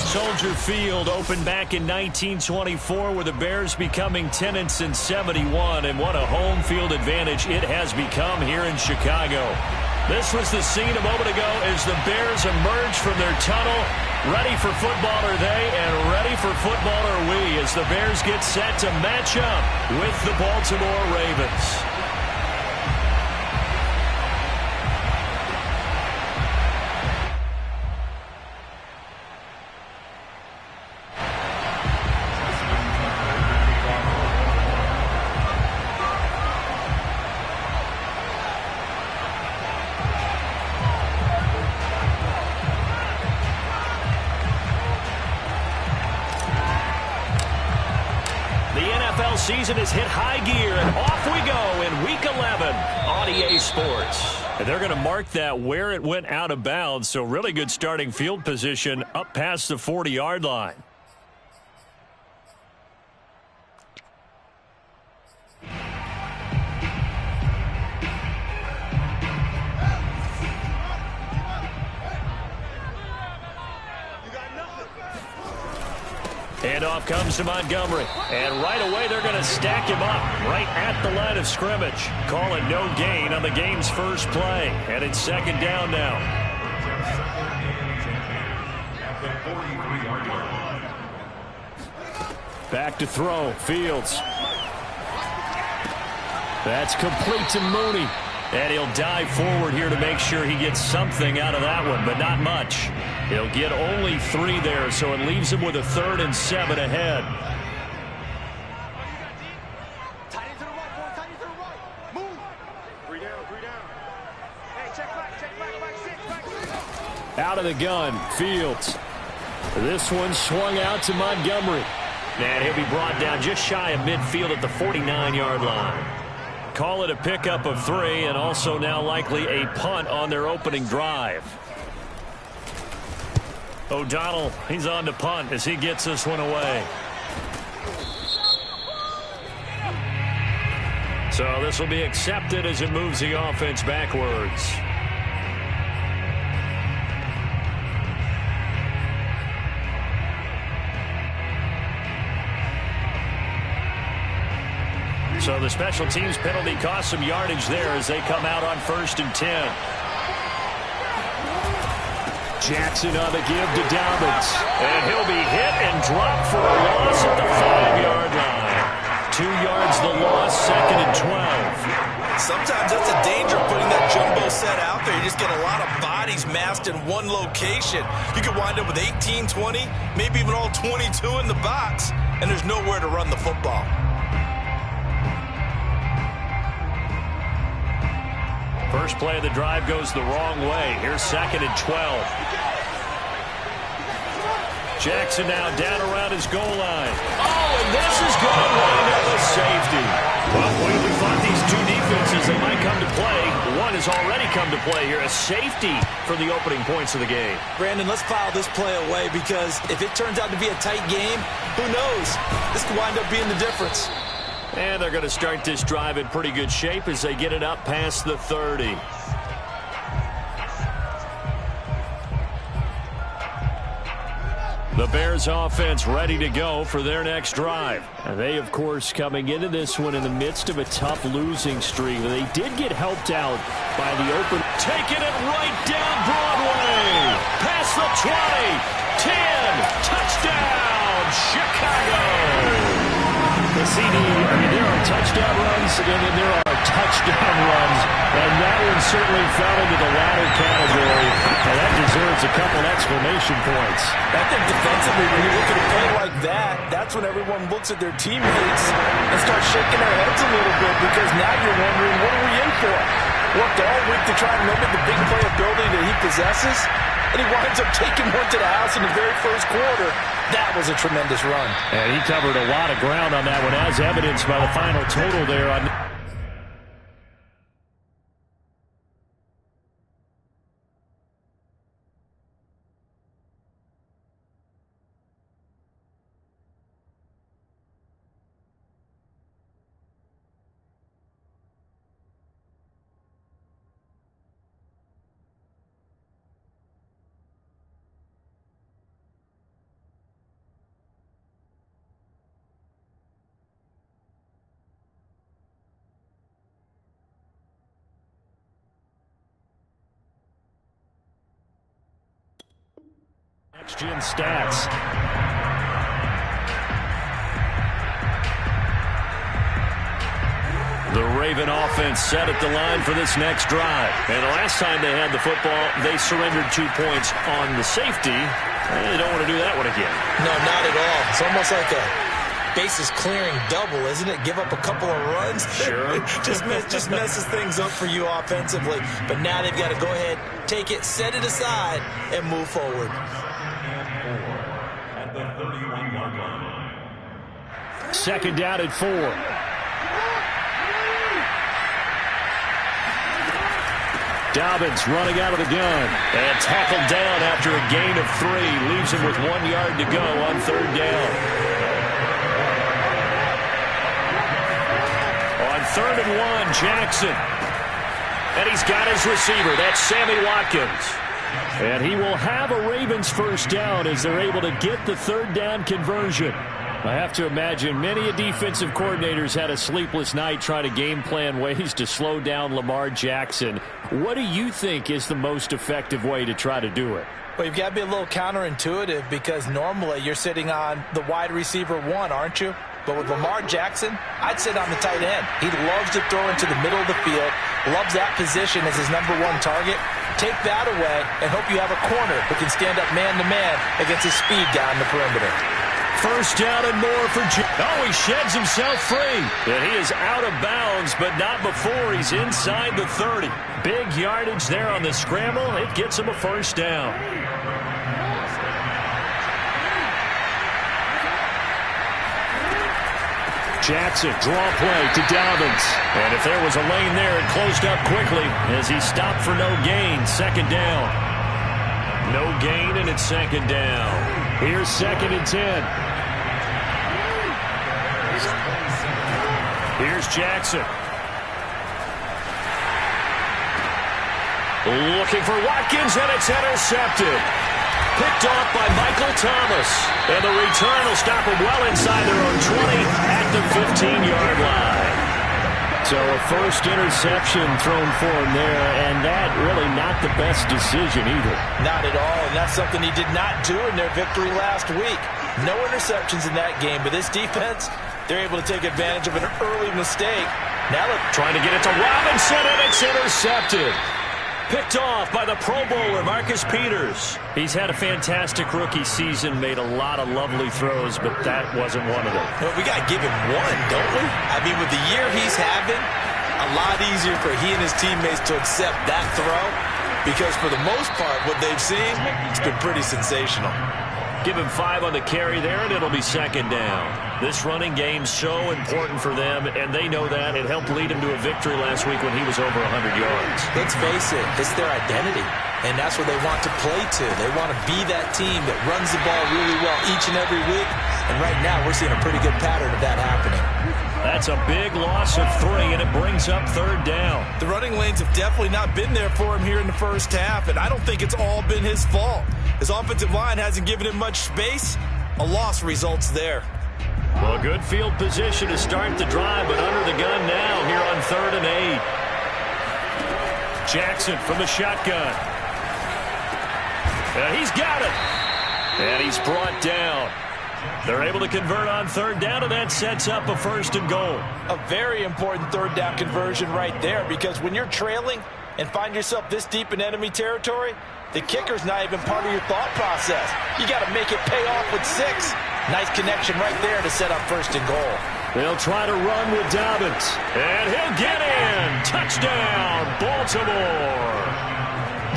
Soldier Field opened back in 1924 with the Bears becoming 10-71, and what a home field advantage it has become here in Chicago. This was the scene a moment ago as the Bears emerged from their tunnel. Ready for football are they, and ready for football are we as the Bears get set to match up with the Baltimore Ravens. Season has hit high gear, and off we go in Week 11 on EA Sports. And they're going to mark that where it went out of bounds, so really good starting field position up past the 40-yard line. Handoff comes to Montgomery, and right away they're going to stack him up right at the line of scrimmage. Call it no gain on the game's first play, and it's second down now. Back to throw, Fields. That's complete to Mooney. And he'll dive forward here to make sure he gets something out of that one, but not much. He'll get only 3 there, so it leaves him with a 3rd and 7 ahead. Out of the gun, Fields. This one swung out to Montgomery. And he'll be brought down just shy of midfield at the 49-yard line. Call it a pickup of 3, and also now likely a punt on their opening drive. O'Donnell, he's on to punt as he gets this one away. So this will be accepted as it moves the offense backwards. So the special teams penalty cost some yardage there as they come out on 1st and 10. Jackson on the give to Dobbins. And he'll be hit and dropped for a loss at the 5-yard line. 2 yards the loss, 2nd and 12. Sometimes that's the danger of putting that jumbo set out there. You just get a lot of bodies massed in one location. You could wind up with 18, 20, maybe even all 22 in the box, and there's nowhere to run the football. First play of the drive goes the wrong way. Here's 2nd and 12. Jackson now down around his goal line. Oh, and this is going to wind up a safety. Well, we thought these two defenses, they might come to play. One has already come to play here. A safety for the opening points of the game. Brandon, let's file this play away because if it turns out to be a tight game, who knows? This could wind up being the difference. And they're going to start this drive in pretty good shape as they get it up past the 30. The Bears offense ready to go for their next drive. And they, of course, coming into this one in the midst of a tough losing streak. They did get helped out by the open. Taking it right down Broadway. Past the 20. 10. Touchdown, Chicago. The CD, there are touchdown runs, and then there are touchdown runs, and that one certainly fell into the latter category, and that deserves a couple exclamation points. I think defensively, when you look at a play like that, that's when everyone looks at their teammates and starts shaking their heads a little bit, because now you're wondering, what are we in for? Worked all week to try and limit the big play ability that he possesses, and he winds up taking one to the house in the very first quarter. That was a tremendous run. And he covered a lot of ground on that one, as evidenced by the final total there on Gen stats. The Raven offense set at the line for this next drive. And the last time they had the football, they surrendered 2 points on the safety. They don't want to do that one again. No, not at all. It's almost like a bases clearing double, isn't it? Give up a couple of runs. Sure. just messes things up for you offensively. But now they've got to go ahead, take it, set it aside, and move forward. At the 31-yard line. Second down at 4. Dobbins running out of the gun and tackled down after a gain of 3. Leaves him with 1 yard to go on third down. On 3rd and 1, Jackson. And he's got his receiver. That's Sammy Watkins. And he will have a Ravens first down as they're able to get the third down conversion. I have to imagine many defensive coordinators had a sleepless night trying to game plan ways to slow down Lamar Jackson. What do you think is the most effective way to try to do it? Well, you've got to be a little counterintuitive because normally you're sitting on the wide receiver 1, aren't you? But with Lamar Jackson, I'd sit on the tight end. He loves to throw into the middle of the field, loves that position as his #1 target. Take that away and hope you have a corner who can stand up man-to-man against his speed guy on the perimeter. First down and more for Oh, he sheds himself free. And he is out of bounds, but not before he's inside the 30. Big yardage there on the scramble. It gets him a first down. Jackson, draw play to Dobbins. And if there was a lane there, it closed up quickly as he stopped for no gain. Second down. No gain, and it's second down. Here's 2nd and 10. Here's Jackson. Looking for Watkins, and it's intercepted. Picked off by Michael Thomas. And the return will stop him well inside their own 20 at the 15-yard line. So a first interception thrown for him there, and that really not the best decision either. Not at all, and that's something he did not do in their victory last week. No interceptions in that game, but this defense, they're able to take advantage of an early mistake. Now they're trying to get it to Robinson, and it's intercepted. Picked off by the Pro Bowler, Marcus Peters. He's had a fantastic rookie season, made a lot of lovely throws, but that wasn't one of them. Well, we got to give him one, don't we? I mean, with the year he's having, a lot easier for he and his teammates to accept that throw because for the most part, what they've seen, it's been pretty sensational. Give him 5 on the carry there, and it'll be second down. This running game's so important for them, and they know that. It helped lead him to a victory last week when he was over 100 yards. Let's face it, it's their identity, and that's what they want to play to. They want to be that team that runs the ball really well each and every week, and right now we're seeing a pretty good pattern of that happening. That's a big loss of 3, and it brings up third down. The running lanes have definitely not been there for him here in the first half, and I don't think it's all been his fault. His offensive line hasn't given him much space. A loss results there. Well, good field position to start the drive, but under the gun now here on 3rd and 8. Jackson from the shotgun. He's got it. And he's brought down. They're able to convert on third down, and that sets up a 1st and goal. A very important third down conversion right there, because when you're trailing and find yourself this deep in enemy territory, the kicker's not even part of your thought process. You got to make it pay off with 6. Nice connection right there to set up 1st and goal. They'll try to run with Dobbins. And he'll get in. Touchdown, Baltimore.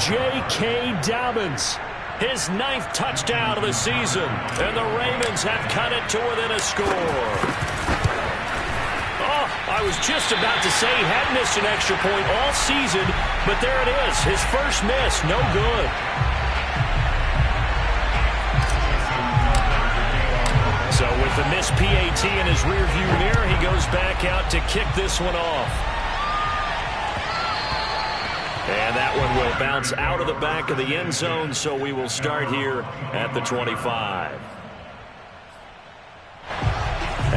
J.K. Dobbins. His 9th touchdown of the season. And the Ravens have cut it to within a score. Oh, I was just about to say he had missed an extra point all season, but there it is. His first miss, no good. So with the missed PAT in his rearview mirror, he goes back out to kick this one off. And that one will bounce out of the back of the end zone, so we will start here at the 25.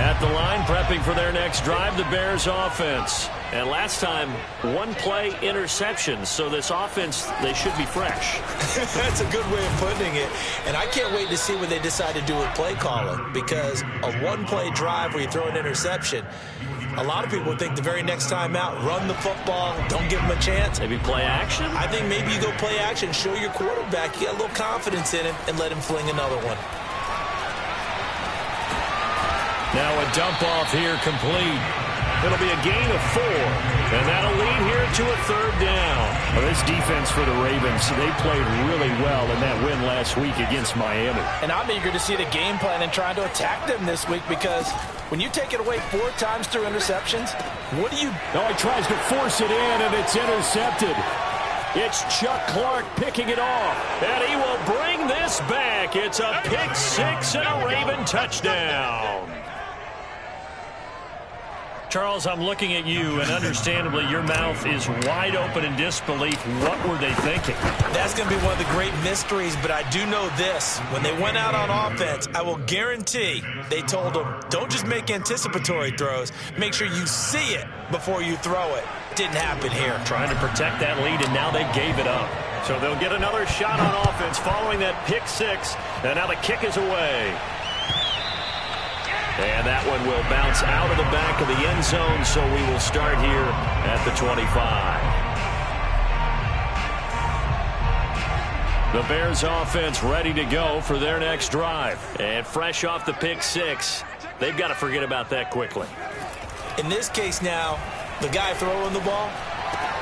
At the line, prepping for their next drive, the Bears offense. And last time, one-play interception. So this offense, they should be fresh. That's a good way of putting it. And I can't wait to see what they decide to do with play calling. Because a one-play drive where you throw an interception, a lot of people think the very next time out, run the football, don't give them a chance. Maybe play action? I think maybe you go play action, show your quarterback you got a little confidence in him, and let him fling another one. Now a dump off here complete. It'll be a gain of 4. And that'll lead here to a 3rd down. Well, this defense for the Ravens, they played really well in that win last week against Miami. And I'm eager to see the game plan and trying to attack them this week because when you take it away 4 times through interceptions, what do you... Oh, he tries to force it in, and it's intercepted. It's Chuck Clark picking it off, and he will bring this back. It's a pick 6 and a Raven touchdown. Charles, I'm looking at you, and understandably, your mouth is wide open in disbelief. What were they thinking? That's going to be one of the great mysteries, but I do know this. When they went out on offense, I will guarantee they told them, don't just make anticipatory throws. Make sure you see it before you throw it. Didn't happen here. Trying to protect that lead, and now they gave it up. So they'll get another shot on offense following that pick 6, and now the kick is away. And that one will bounce out of the back of the end zone, so we will start here at the 25. The Bears offense ready to go for their next drive. And fresh off the pick 6, they've got to forget about that quickly. In this case now, the guy throwing the ball,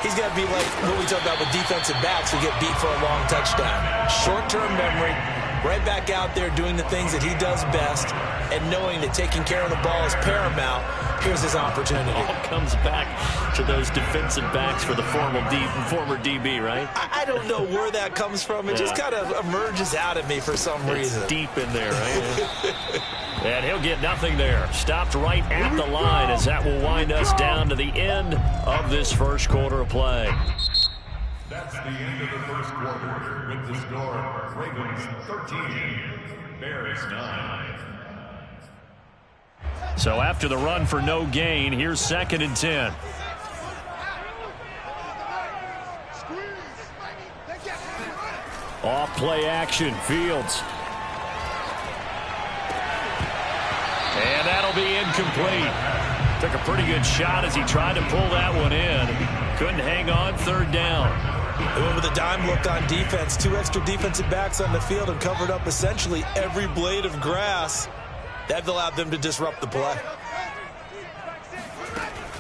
he's got to be like what we talk about with defensive backs who get beat for a long touchdown. Short-term memory, right back out there doing the things that he does best, and knowing that taking care of the ball is paramount. Here's his opportunity. All comes back to those defensive backs for the former DB, right? I don't know where that comes from. It just kind of emerges out of me for some reason. It's deep in there, right? And he'll get nothing there. Stopped right at the line as that will wind us down to the end of this first quarter of play. That's the end of the first quarter with the score Ravens 13, Bears 9. So after the run for no gain, here's 2nd and 10. Off play action, Fields. And that'll be incomplete. Took a pretty good shot as he tried to pull that one in. Couldn't hang on, 3rd down. They went with a dime look on defense. 2 extra defensive backs on the field and covered up essentially every blade of grass. That allowed them to disrupt the play.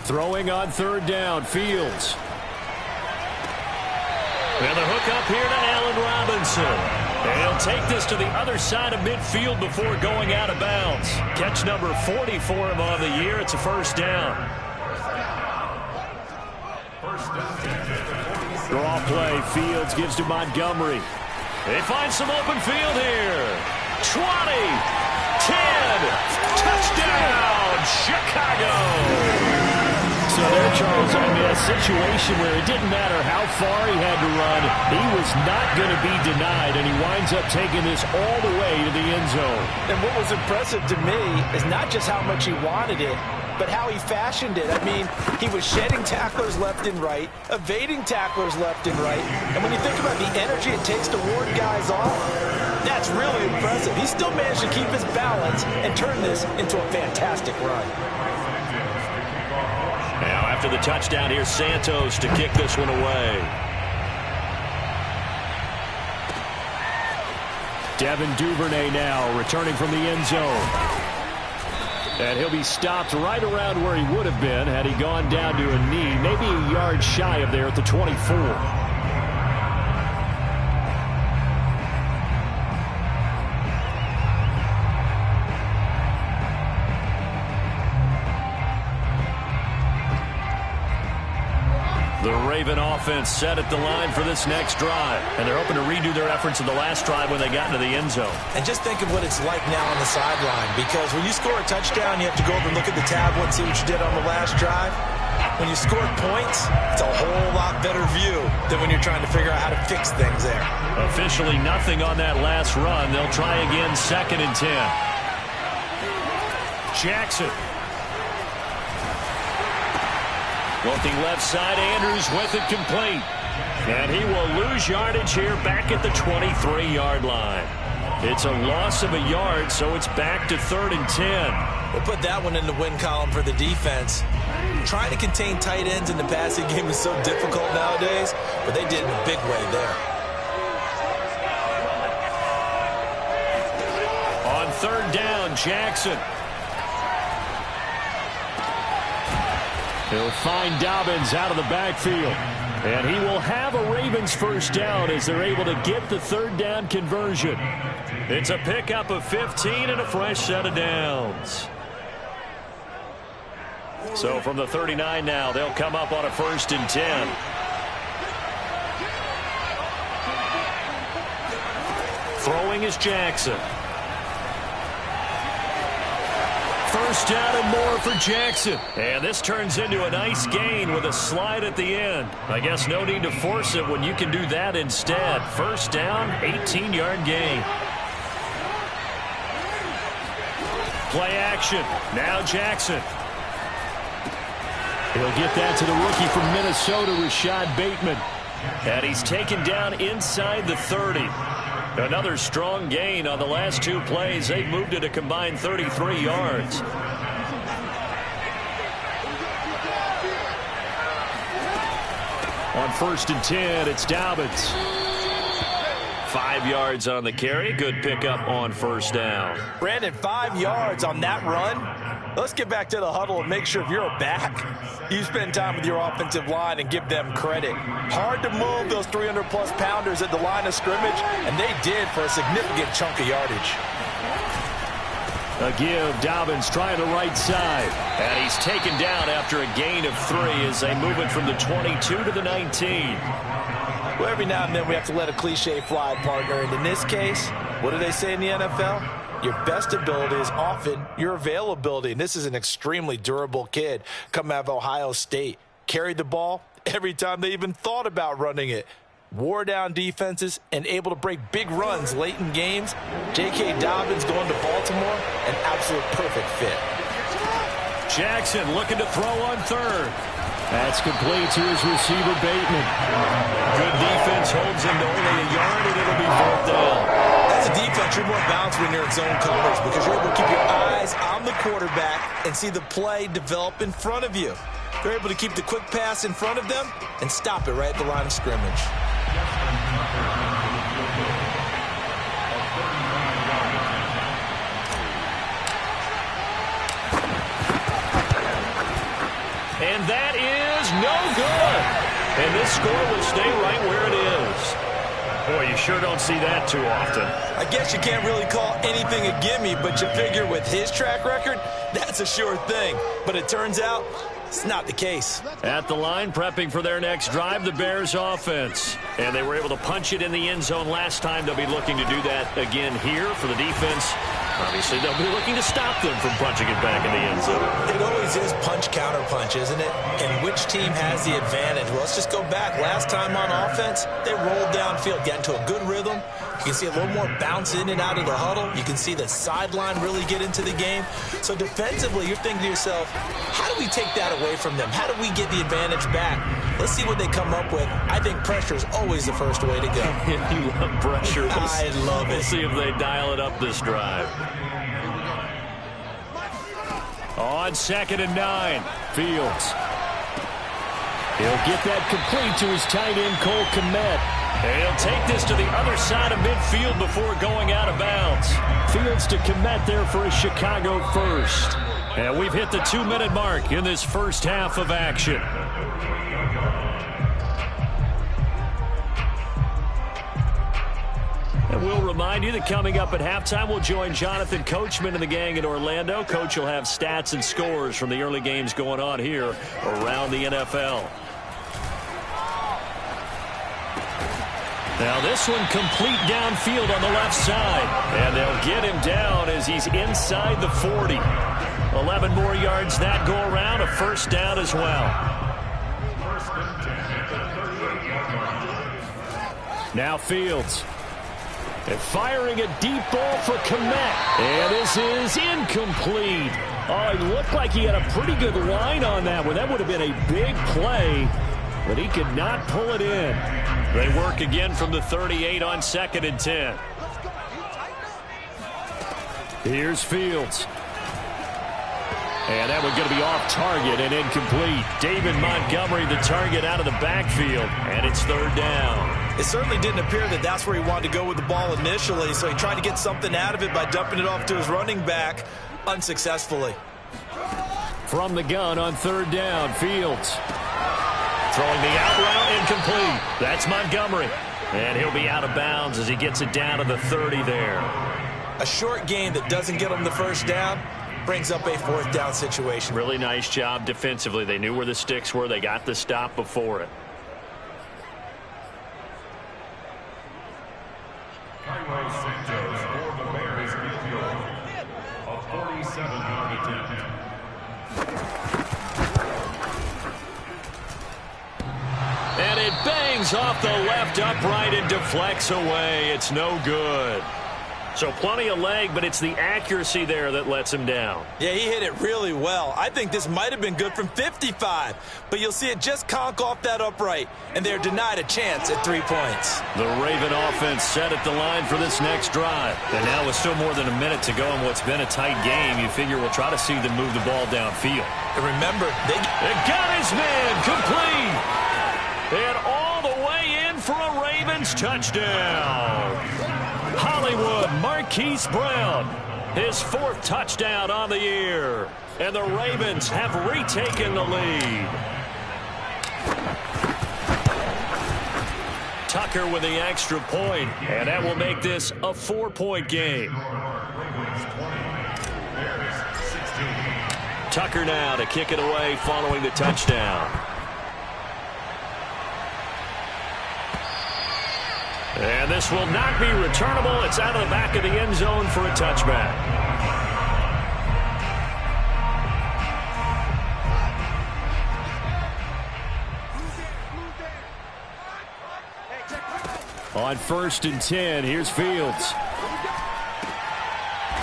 Throwing on 3rd down, Fields. And the hook up here to Allen Robinson. And he'll take this to the other side of midfield before going out of bounds. Catch number 40 for him on the year. It's a 1st down. Draw play. Fields gives to Montgomery. They find some open field here. 20, 10, touchdown, Chicago. So there, Charles, I mean, a situation where it didn't matter how far he had to run, he was not going to be denied, and he winds up taking this all the way to the end zone. And what was impressive to me is not just how much he wanted it, but how he fashioned it. I mean, he was shedding tacklers left and right, evading tacklers left and right. And when you think about the energy it takes to ward guys off, that's really impressive. He still managed to keep his balance and turn this into a fantastic run. Now after the touchdown, here's Santos to kick this one away. Devin Duvernay now returning from the end zone. And he'll be stopped right around where he would have been had he gone down to a knee, maybe a yard shy of there at the 24. The Raven offense set at the line for this next drive. And they're hoping to redo their efforts in the last drive when they got into the end zone. And just think of what it's like now on the sideline. Because when you score a touchdown, you have to go over and look at the tablet and see what you did on the last drive. When you score points, it's a whole lot better view than when you're trying to figure out how to fix things there. Officially nothing on that last run. They'll try again, 2nd and 10. Jackson. Looking left side, Andrews with it complete. And he will lose yardage here back at the 23-yard line. It's a loss of a yard, so it's back to 3rd and 10. We'll put that one in the win column for the defense. Trying to contain tight ends in the passing game is so difficult nowadays, but they did in a big way there. On 3rd down, Jackson. He'll find Dobbins out of the backfield. And he will have a Ravens first down as they're able to get the 3rd down conversion. It's a pickup of 15 and a fresh set of downs. So from the 39 now, they'll come up on a 1st and 10. Throwing is Jackson. First down and more for Jackson. And this turns into a nice gain with a slide at the end. I guess no need to force it when you can do that instead. First down, 18-yard gain. Play action. Now Jackson. He'll get that to the rookie from Minnesota, Rashad Bateman. And he's taken down inside the 30. Another strong gain on the last 2 plays. They've moved it a combined 33 yards. On 1st and 10, it's Dobbins. 5 yards on the carry. Good pickup on 1st down. Brandon, 5 yards on that run. Let's get back to the huddle and make sure if you're a back, you spend time with your offensive line and give them credit. Hard to move those 300-plus pounders at the line of scrimmage, and they did for a significant chunk of yardage. A give, Dobbins trying the right side. And he's taken down after a gain of 3 as they move it from the 22 to the 19. Well, every now and then we have to let a cliche fly, partner. And in this case, what do they say in the NFL? Your best ability is often your availability. And this is an extremely durable kid coming out of Ohio State. Carried the ball every time they even thought about running it. Wore down defenses and able to break big runs late in games. J.K. Dobbins going to Baltimore, an absolute perfect fit. Jackson looking to throw on 3rd. That's complete to his receiver, Bateman. Good defense holds him to only a yard, and it'll be 4th down. As a defense, you're more balanced when you're in zone coverage because you're able to keep your eyes on the quarterback and see the play develop in front of you. They're able to keep the quick pass in front of them and stop it right at the line of scrimmage. And that is no good. And this score will stay right where it is. Boy, you sure don't see that too often. I guess you can't really call anything a gimme, but you figure with his track record, that's a sure thing. But it turns out it's not the case. At the line, prepping for their next drive, the Bears offense. And they were able to punch it in the end zone last time. They'll be looking to do that again here for the defense. Obviously, they'll be looking to stop them from punching it back in the end zone. It always is punch-counter-punch, isn't it? And which team has the advantage? Well, let's just go back. Last time on offense, they rolled downfield, got into a good rhythm. You can see a little more bounce in and out of the huddle. You can see the sideline really get into the game. So defensively, you're thinking to yourself, how do we take that away from them? How do we get the advantage back? Let's see what they come up with. I think pressure is always the first way to go. You love pressure. I love it. We'll see if they dial it up this drive. On 2nd and 9, Fields. He'll get that complete to his tight end, Cole Kmet. And he'll take this to the other side of midfield before going out of bounds. Fields to Kmet there for a Chicago first. And we've hit the 2-minute mark in this first half of action. And we'll remind you that coming up at halftime, we'll join Jonathan Coachman and the gang in Orlando. Coach will have stats and scores from the early games going on here around the NFL. Now this one complete downfield on the left side. And they'll get him down as he's inside the 40. 11 more yards that go around, a first down as well. Now Fields. And firing a deep ball for Kmet. And this is incomplete. Oh, it looked like he had a pretty good line on that one. That would have been a big play, but he could not pull it in. They work again from the 38 on 2nd and 10. Here's Fields. And that one's going to be off target and incomplete. David Montgomery, the target, out of the backfield, and it's 3rd down. It certainly didn't appear that that's where he wanted to go with the ball initially, so he tried to get something out of it by dumping it off to his running back unsuccessfully. From the gun on 3rd down, Fields. Throwing the out route, incomplete. That's Montgomery. And he'll be out of bounds as he gets it down to the 30 there. A short gain that doesn't get him the 1st down brings up a 4th down situation. Really nice job defensively. They knew where the sticks were. They got the stop before it. Cairo Santos for the Bears field goal. A 47-yard attempt. And it bangs off the left upright and deflects away. It's no good. So plenty of leg, but it's the accuracy there that lets him down. Yeah, he hit it really well. I think this might have been good from 55, but you'll see it just conk off that upright, and they're denied a chance at 3 points. The Raven offense set at the line for this next drive. And now with still more than a minute to go in what's been a tight game, you figure we'll try to see them move the ball downfield. And remember, they got his man complete. And all the way in for a Ravens touchdown. Hollywood Marquise Brown, his 4th touchdown on the year. And the Ravens have retaken the lead. Tucker with the extra point, and that will make this a 4-point game. Tucker now to kick it away following the touchdown. And this will not be returnable. It's out of the back of the end zone for a touchback. On 1st and 10, here's Fields.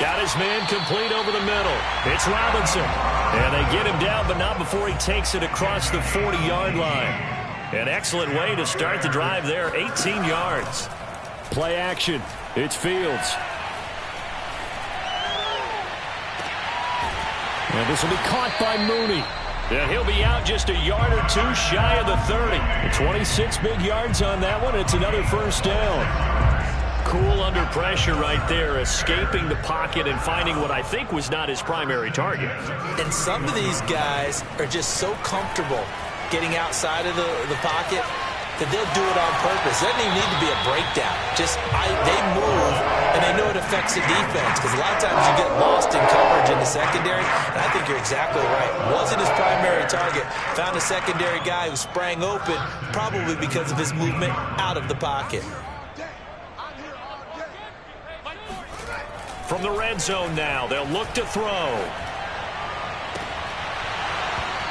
Got his man complete over the middle. It's Robinson. And they get him down, but not before he takes it across the 40-yard line. An excellent way to start the drive there, 18 yards. Play action. It's Fields. And this will be caught by Mooney. And he'll be out just a yard or two shy of the 30. 26 big yards on that one. It's another 1st down. Cool under pressure right there, escaping the pocket and finding what I think was not his primary target. And some of these guys are just so comfortable getting outside of the pocket that they'll do it on purpose. It doesn't even need to be a breakdown. Just they move, and they know it affects the defense, because a lot of times you get lost in coverage in the secondary, and I think you're exactly right. Wasn't his primary target. Found a secondary guy who sprang open, probably because of his movement out of the pocket. From the red zone now, they'll look to throw.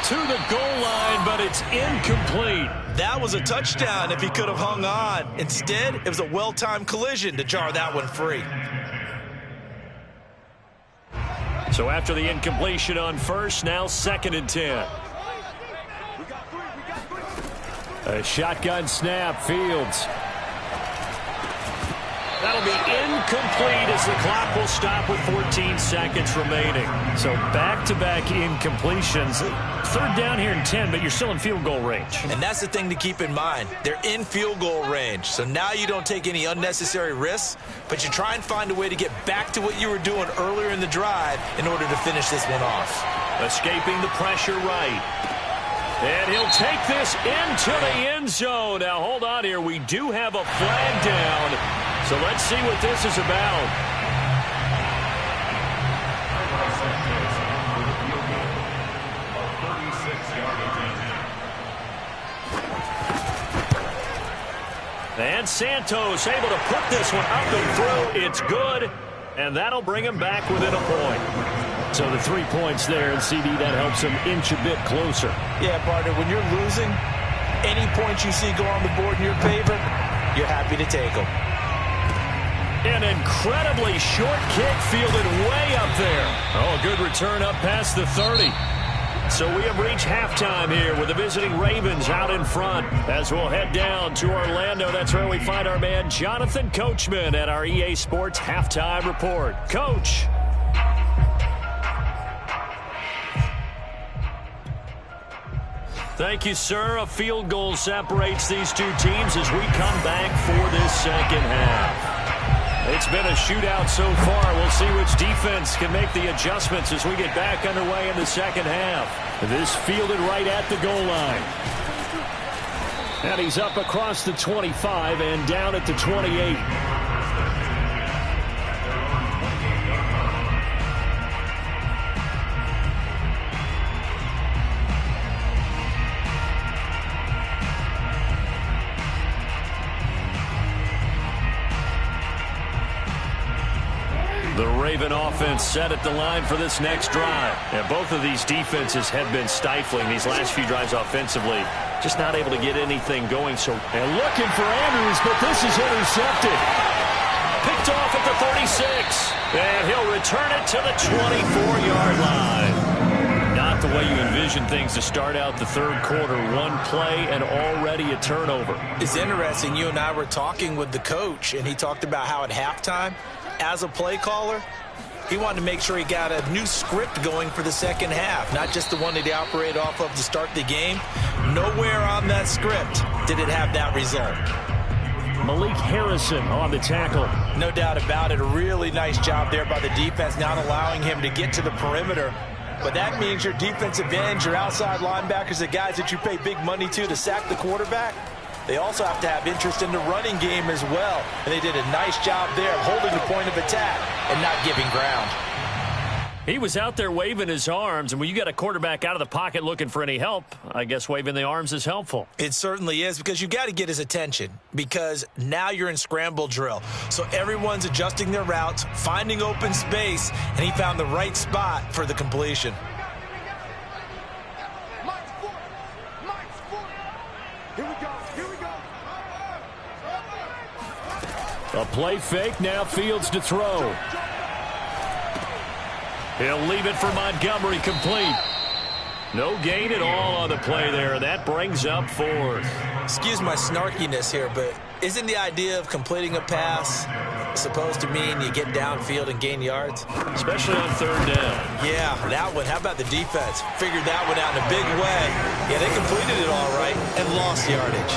To the goal line, but it's incomplete. That was a touchdown if he could have hung on. Instead, it was a well-timed collision to jar that one free. So after the incompletion on 1st, now 2nd and 10. A shotgun snap, Fields. That'll be incomplete as the clock will stop with 14 seconds remaining. So back-to-back incompletions. 3rd down here and 10, but you're still in field goal range. And that's the thing to keep in mind. They're in field goal range. So now you don't take any unnecessary risks, but you try and find a way to get back to what you were doing earlier in the drive in order to finish this one off. Escaping the pressure right. And he'll take this into the end zone. Now, hold on here. We do have a flag down. So let's see what this is about. And Santos able to put this one up and through. It's good, and that'll bring him back within a point. So the 3 points there, and CD, that helps him inch a bit closer. Yeah, partner, when you're losing, any points you see go on the board in your favor, you're happy to take them. An incredibly short kick fielded way up there. Oh, a good return up past the 30. So we have reached halftime here with the visiting Ravens out in front. As we'll head down to Orlando, that's where we find our man Jonathan Coachman at our EA Sports Halftime Report. Coach. Thank you, sir. A field goal separates these two teams as we come back for this second half. It's been a shootout so far. We'll see which defense can make the adjustments as we get back underway in the second half. This fielded right at the goal line. And he's up across the 25 and down at the 28. The Raven offense set at the line for this next drive. And both of these defenses have been stifling these last few drives offensively. Just not able to get anything going. And looking for Andrews, but this is intercepted. Picked off at the 36. And he'll return it to the 24-yard line. Not the way you envision things to start out the third quarter. One play and already a turnover. It's interesting. You and I were talking with the coach, and he talked about how at halftime, as a play caller, he wanted to make sure he got a new script going for the second half, not just the one that he operated off of to start the game. Nowhere on that script did it have that result. Malik Harrison on the tackle. No doubt about it. A really nice job there by the defense, not allowing him to get to the perimeter. But that means your defensive ends, your outside linebackers, the guys that you pay big money to sack the quarterback, they also have to have interest in the running game as well. And they did a nice job there of holding the point of attack and not giving ground. He was out there waving his arms, and when you got a quarterback out of the pocket looking for any help, I guess waving the arms is helpful. It certainly is, because you've got to get his attention, because now you're in scramble drill. So everyone's adjusting their routes, finding open space, and he found the right spot for the completion. A play fake, now Fields to throw. He'll leave it for Montgomery, complete. No gain at all on the play there. That brings up fourth. Excuse my snarkiness here, but isn't the idea of completing a pass supposed to mean you get downfield and gain yards? Especially on third down. Yeah, that one. How about the defense? Figured that one out in a big way. Yeah, they completed it all right and lost yardage.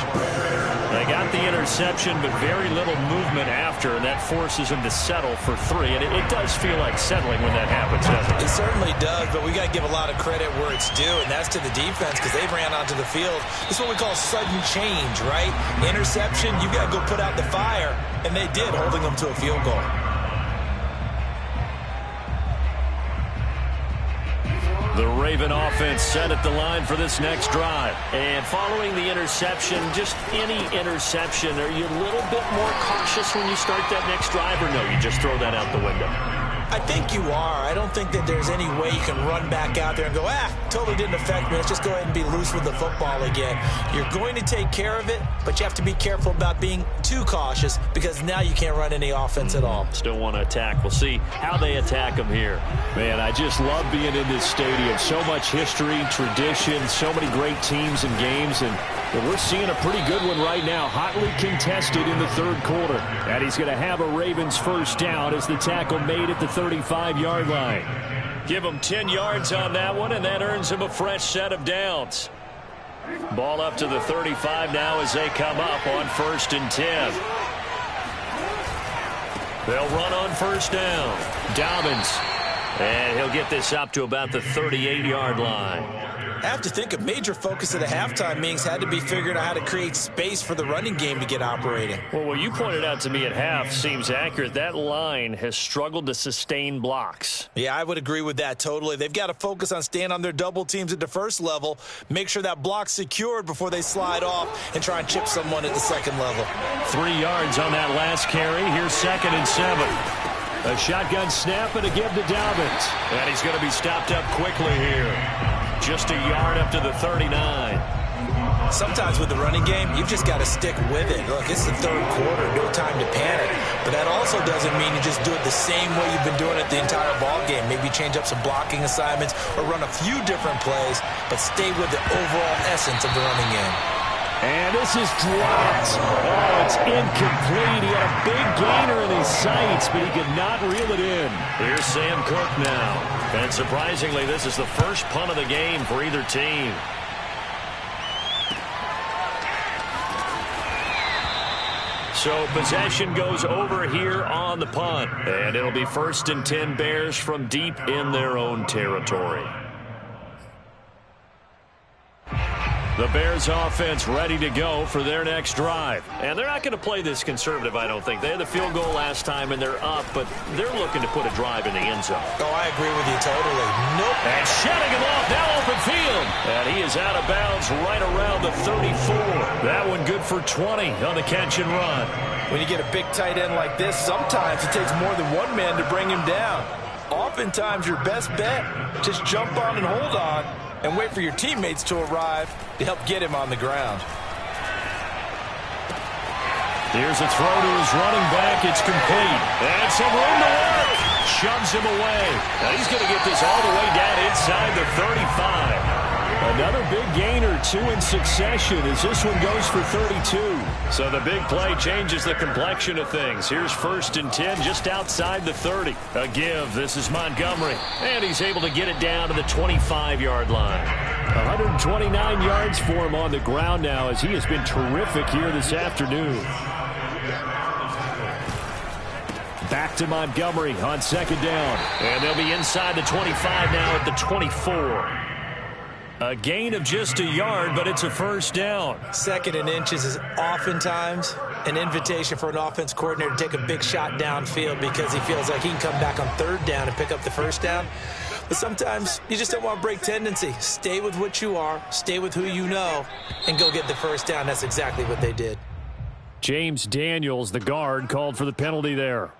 They got the interception, but very little movement after, and that forces them to settle for three. And it does feel like settling when that happens, doesn't it? It certainly does, but we got to give a lot of credit where it's due, and that's to the defense, because they ran onto the field. This is what we call sudden change, right? Interception, you got to go put out the fire, and they did, holding them to a field goal. The Raven offense set at the line for this next drive. And following the interception, just any interception, are you a little bit more cautious when you start that next drive, or no, you just throw that out the window? I think you are. I don't think that there's any way you can run back out there and go, totally didn't affect me. Let's just go ahead and be loose with the football again. You're going to take care of it, but you have to be careful about being too cautious, because now you can't run any offense at all. Still want to attack. We'll see how they attack them here. Man, I just love being in this stadium. So much history, tradition, so many great teams and games, and we're seeing a pretty good one right now. Hotly contested in the third quarter. And he's going to have a Ravens first down as the tackle made at the 35-yard line. Give him 10 yards on that one, and that earns him a fresh set of downs. Ball up to the 35 now as they come up on 1st and 10. They'll run on first down. Dobbins. And he'll get this up to about the 38-yard line. I have to think a major focus of the halftime meetings had to be figuring out how to create space for the running game to get operating. Well, what you pointed out to me at half seems accurate. That line has struggled to sustain blocks. Yeah, I would agree with that totally. They've got to focus on staying on their double teams at the first level, make sure that block's secured before they slide off and try and chip someone at the second level. 3 yards on that last carry. Here's 2nd and 7. A shotgun snap and a give to Dobbins. And he's going to be stopped up quickly here. Just a yard up to the 39. Sometimes with the running game, you've just got to stick with it. Look, it's the third quarter, no time to panic. But that also doesn't mean you just do it the same way you've been doing it the entire ball game. Maybe change up some blocking assignments or run a few different plays, but stay with the overall essence of the running game. And this is dropped. Oh, it's incomplete. He had a big gainer in his sights, but he could not reel it in. Here's Sam Cook now. And surprisingly, this is the first punt of the game for either team. So possession goes over here on the punt. And it'll be 1st and 10 Bears from deep in their own territory. The Bears offense ready to go for their next drive. And they're not going to play this conservative, I don't think. They had the field goal last time, and they're up, but they're looking to put a drive in the end zone. Oh, I agree with you totally. Nope. And shedding him off, now open field. And he is out of bounds right around the 34. That one good for 20 on the catch and run. When you get a big tight end like this, sometimes it takes more than one man to bring him down. Oftentimes, your best bet, just jump on and hold on and wait for your teammates to arrive to help get him on the ground. Here's a throw to his running back. It's complete. And some room to work. Shoves him away. Now he's going to get this all the way down inside the 35. Another big gainer, 2 in succession as this one goes for 32. So the big play changes the complexion of things. Here's 1st and 10 just outside the 30. A give. This is Montgomery. And he's able to get it down to the 25-yard line. 129 yards for him on the ground now as he has been terrific here this afternoon. Back to Montgomery on 2nd down. And they'll be inside the 25 now at the 24. A gain of just a yard, but it's a 1st down. 2nd and inches is oftentimes an invitation for an offense coordinator to take a big shot downfield because he feels like he can come back on 3rd down and pick up the 1st down. But sometimes you just don't want to break tendency. Stay with what you are, stay with who you know, and go get the 1st down. That's exactly what they did. James Daniels, the guard, called for the penalty there.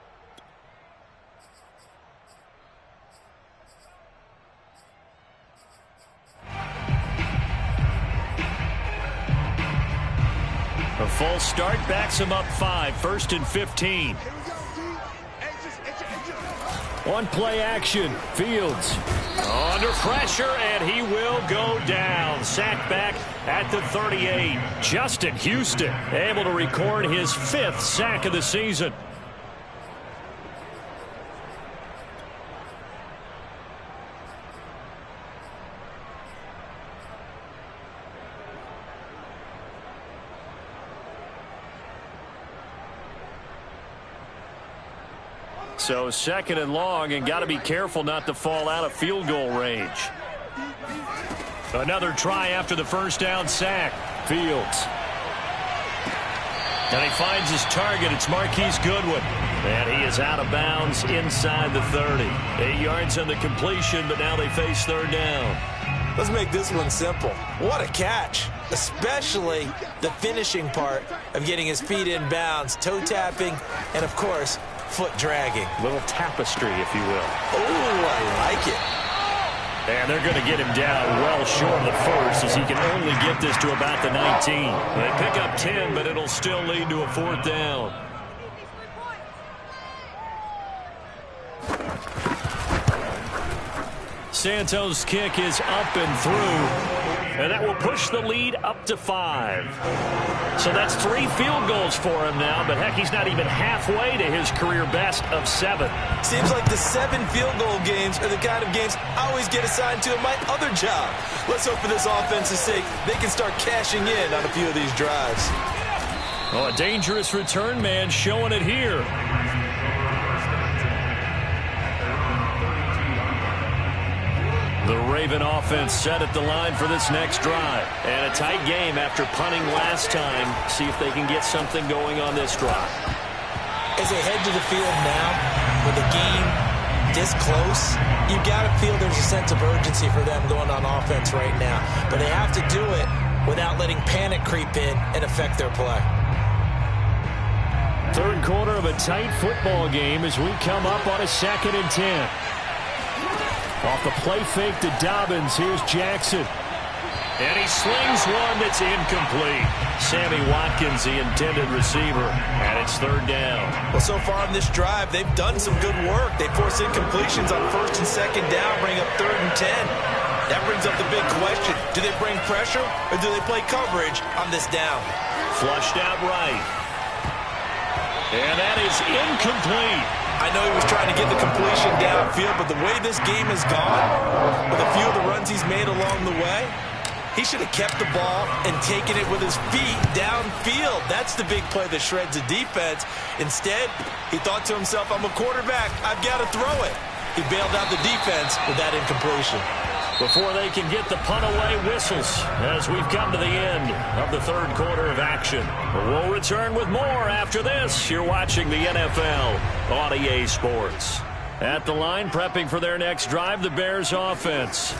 A full start backs him up 5. 1st and 15. One play action. Fields under pressure, and he will go down. Sacked back at the 38. Justin Houston able to record his 5th sack of the season. So 2nd and long, and got to be careful not to fall out of field goal range. Another try after the 1st down sack. Fields. And he finds his target. It's Marquise Goodwin. And he is out of bounds inside the 30. 8 yards on the completion, but now they face 3rd down. Let's make this one simple. What a catch, especially the finishing part of getting his feet in bounds, toe tapping, and of course, foot dragging. Little tapestry, if you will. Oh, I like it. And they're going to get him down well short of the 1st as he can only get this to about the 19. They pick up 10, but it'll still lead to a 4th down. Santos' kick is up and through. And that will push the lead up to 5. So that's 3 field goals for him now, but heck, he's not even halfway to his career best of 7. Seems like the 7 field goal games are the kind of games I always get assigned to in my other job. Let's hope for this offense's sake they can start cashing in on a few of these drives. Oh, a dangerous return man showing it here. The Raven offense set at the line for this next drive. And a tight game after punting last time. See if they can get something going on this drive. As they head to the field now, with the game this close, you got to feel there's a sense of urgency for them going on offense right now. But they have to do it without letting panic creep in and affect their play. 3rd quarter of a tight football game as we come up on a 2nd and 10. Off the play fake to Dobbins, here's Jackson. And he slings one that's incomplete. Sammy Watkins, the intended receiver, and it's third down. Well, so far on this drive, they've done some good work. They force incompletions on first and second down, bring up 3rd and 10. That brings up the big question. Do they bring pressure or do they play coverage on this down? Flushed out right. And that is incomplete. I know he was trying to get the completion downfield, but the way this game has gone, with a few of the runs he's made along the way, he should have kept the ball and taken it with his feet downfield. That's the big play that shreds the defense. Instead, he thought to himself, I'm a quarterback. I've got to throw it. He bailed out the defense with that incompletion. Before they can get the punt away, whistles as we've come to the end of the third quarter of action. We'll return with more after this. You're watching the NFL on EA Sports. At the line, prepping for their next drive, the Bears offense.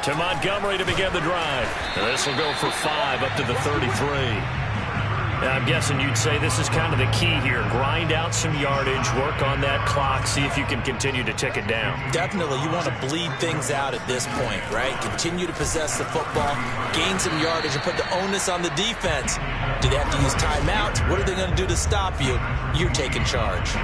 To Montgomery to begin the drive. This will go for 5 up to the 33. Now, I'm guessing you'd say this is kind of the key here. Grind out some yardage, work on that clock, see if you can continue to tick it down. Definitely, you want to bleed things out at this point, right? Continue to possess the football, gain some yardage, and put the onus on the defense. Do they have to use timeouts? What are they going to do to stop you? You're taking charge.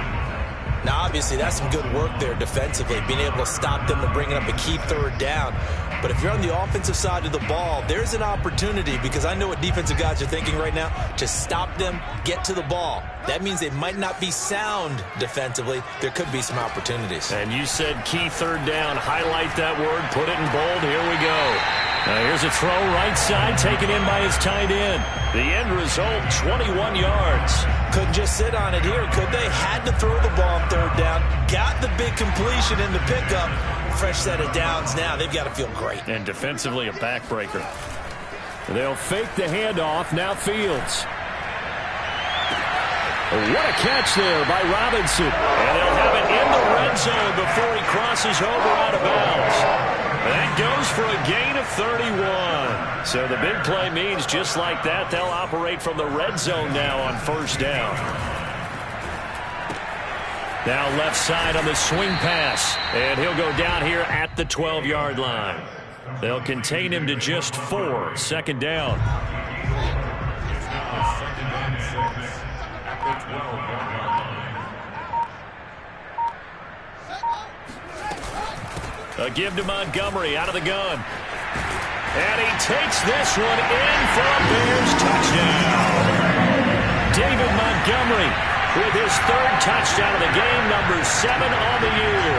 Now, obviously, that's some good work there defensively, being able to stop them and bringing up a key third down. But if you're on the offensive side of the ball, there's an opportunity, because I know what defensive guys are thinking right now, to stop them, get to the ball. That means they might not be sound defensively. There could be some opportunities. And you said key third down. Highlight that word. Put it in bold. Here we go. Now here's a throw right side taken in by his tight end. The end result, 21 yards. Couldn't just sit on it here, could they? Had to throw the ball on third down. Got the big completion in the pickup. Fresh set of downs now. They've got to feel great. And defensively, a backbreaker. They'll fake the handoff. Now Fields. What a catch there by Robinson. And they'll have it in the red zone before he crosses over out of bounds. That goes for a gain of 31. So the big play means just like that, they'll operate from the red zone now on first down. Now left side on the swing pass. And he'll go down here at the 12-yard line. They'll contain him to just 4. Second down. A give to Montgomery out of the gun. And he takes this one in for a Bears touchdown. David Montgomery with his 3rd touchdown of the game, number 7 on the year.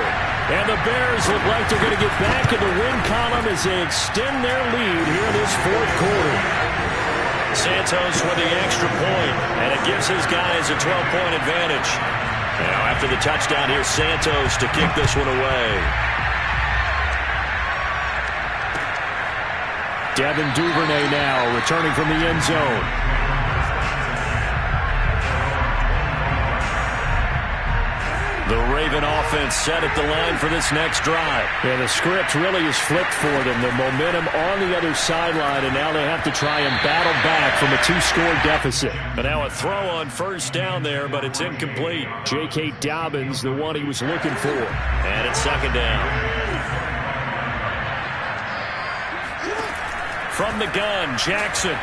And the Bears look like they're going to get back in the win column as they extend their lead here in this 4th quarter. Santos with the extra point, and it gives his guys a 12-point advantage. Now after the touchdown, here's Santos to kick this one away. Devin Duvernay now returning from the end zone. The Raven offense set at the line for this next drive. And the script really is flipped for them. The momentum on the other sideline, and now they have to try and battle back from a 2-score deficit. But now a throw on first down there, but it's incomplete. J.K. Dobbins, the one he was looking for. And it's second down. From the gun, Jackson.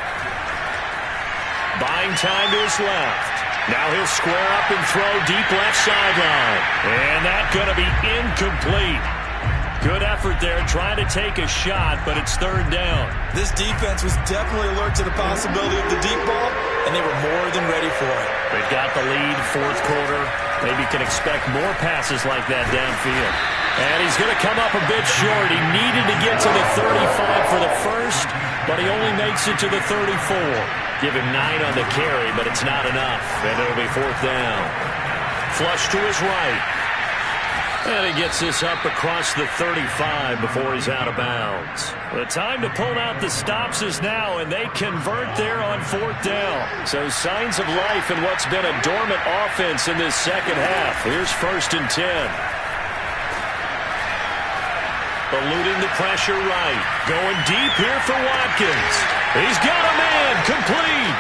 Buying time to his left. Now he'll square up and throw deep left sideline. And that's going to be incomplete. Good effort there, trying to take a shot, but it's third down. This defense was definitely alert to the possibility of the deep ball, and they were more than ready for it. They've got the lead, 4th quarter. Maybe can expect more passes like that downfield. And he's going to come up a bit short. He needed to get to the 35 for the first, but he only makes it to the 34. Give him 9 on the carry, but it's not enough. And it'll be 4th down. Flush to his right. And he gets this up across the 35 before he's out of bounds. The time to pull out the stops is now, and they convert there on 4th down. So signs of life in what's been a dormant offense in this second half. Here's 1st and 10. Eluding the pressure right. Going deep here for Watkins. He's got a man. Complete.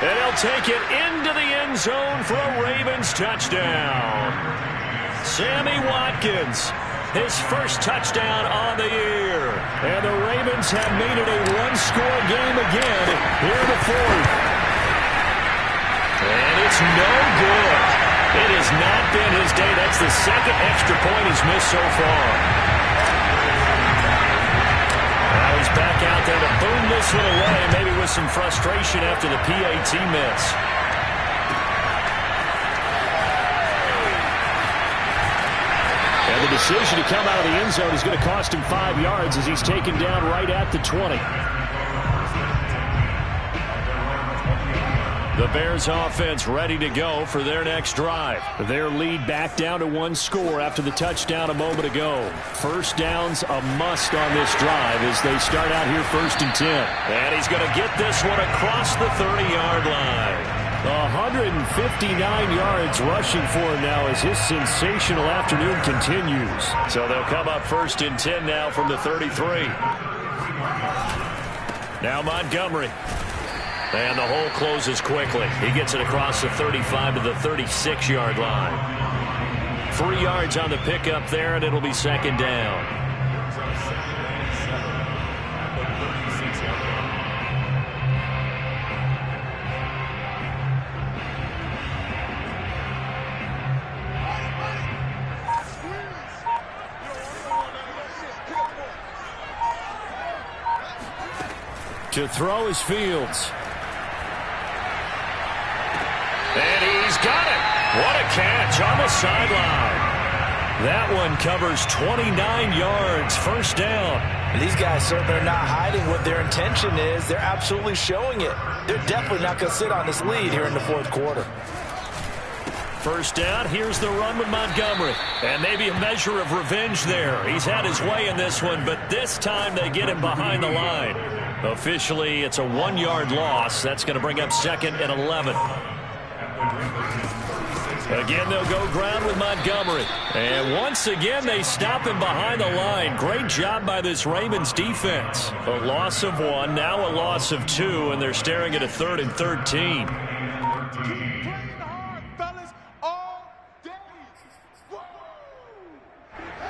And he'll take it into the end zone for a Ravens touchdown. Sammy Watkins his first touchdown on the year. And the Ravens have made it a one-score game again here in the fourth. And it's no good. It has not been his day. That's the second extra point he's missed so far. Now he's back out there to boom this one away, maybe with some frustration after the PAT miss. And the decision to come out of the end zone is going to cost him 5 yards as he's taken down right at the 20. The Bears offense ready to go for their next drive. Their lead back down to one score after the touchdown a moment ago. First down's a must on this drive as they start out here 1st and 10. And he's going to get this one across the 30-yard line. 159 yards rushing for him now as his sensational afternoon continues. So they'll come up 1st and 10 now from the 33. Now Montgomery. And the hole closes quickly. He gets it across the 35 to the 36-yard line. 3 yards on the pickup there, and it'll be 2nd down. To throw is Fields. And he's got it. What a catch on the sideline. That one covers 29 yards. 1st down. And these guys certainly are not hiding what their intention is. They're absolutely showing it. They're definitely not going to sit on this lead here in the 4th quarter. 1st down. Here's the run with Montgomery. And maybe a measure of revenge there. He's had his way in this one, but this time they get him behind the line. Officially, it's a 1-yard loss. That's going to bring up 2nd and 11. Again, they'll go ground with Montgomery. And once again, they stop him behind the line. Great job by this Ravens defense. A loss of 1, now a loss of 2, and they're staring at a 3rd and 13.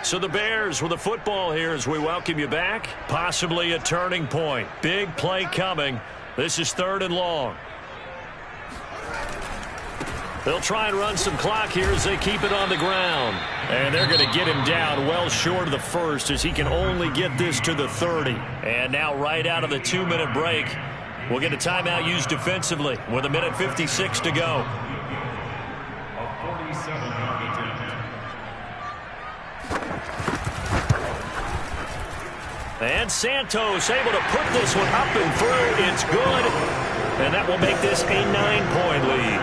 So the Bears with the football here as we welcome you back. Possibly a turning point. Big play coming. This is 3rd and long. They'll try and run some clock here as they keep it on the ground. And they're going to get him down well short of the 1st as he can only get this to the 30. And now right out of the 2-minute break, we'll get a timeout used defensively with 1:56 to go. And Santos able to put this one up and through. It's good. And that will make this a 9-point lead.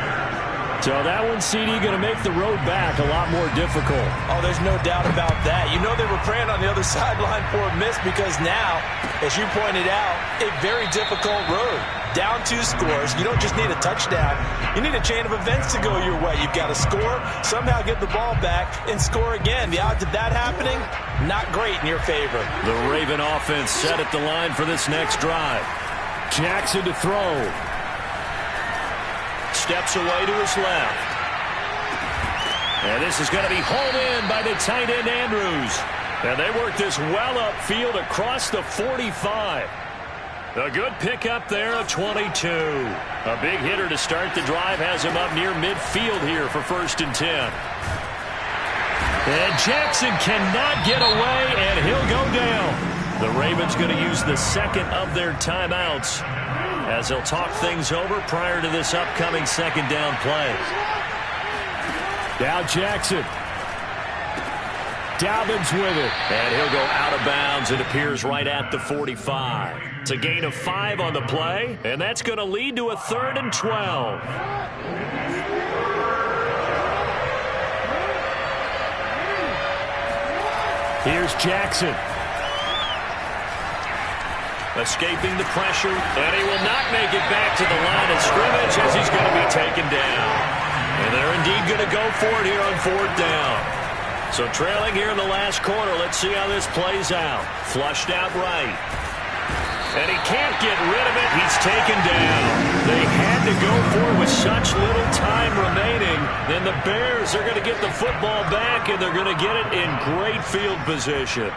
So that one, CD, going to make the road back a lot more difficult. Oh, there's no doubt about that. You know they were praying on the other sideline for a miss because now, as you pointed out, a very difficult road. Down 2 scores. You don't just need a touchdown. You need a chain of events to go your way. You've got to score, somehow get the ball back, and score again. The odds of that happening, not great in your favor. The Raven offense set at the line for this next drive. Jackson to throw. Steps away to his left. And this is going to be hauled in by the tight end Andrews. And they work this well upfield across the 45. A good pickup there of 22. A big hitter to start the drive has him up near midfield here for 1st and 10. And Jackson cannot get away, and he'll go down. The Ravens going to use the 2nd of their timeouts as they'll talk things over prior to this upcoming 2nd down play. Now Jackson. Dobbins with it. And he'll go out of bounds. It appears right at the 45. It's a gain of 5 on the play, and that's going to lead to a 3rd and 12. Here's Jackson. Escaping the pressure, and he will not make it back to the line of scrimmage as he's going to be taken down. And they're indeed going to go for it here on 4th down. So trailing here in the last quarter, let's see how this plays out. Flushed out right. And he can't get rid of it. He's taken down. They had to go for it with such little time remaining. Then the Bears are going to get the football back, and they're going to get it in great field position.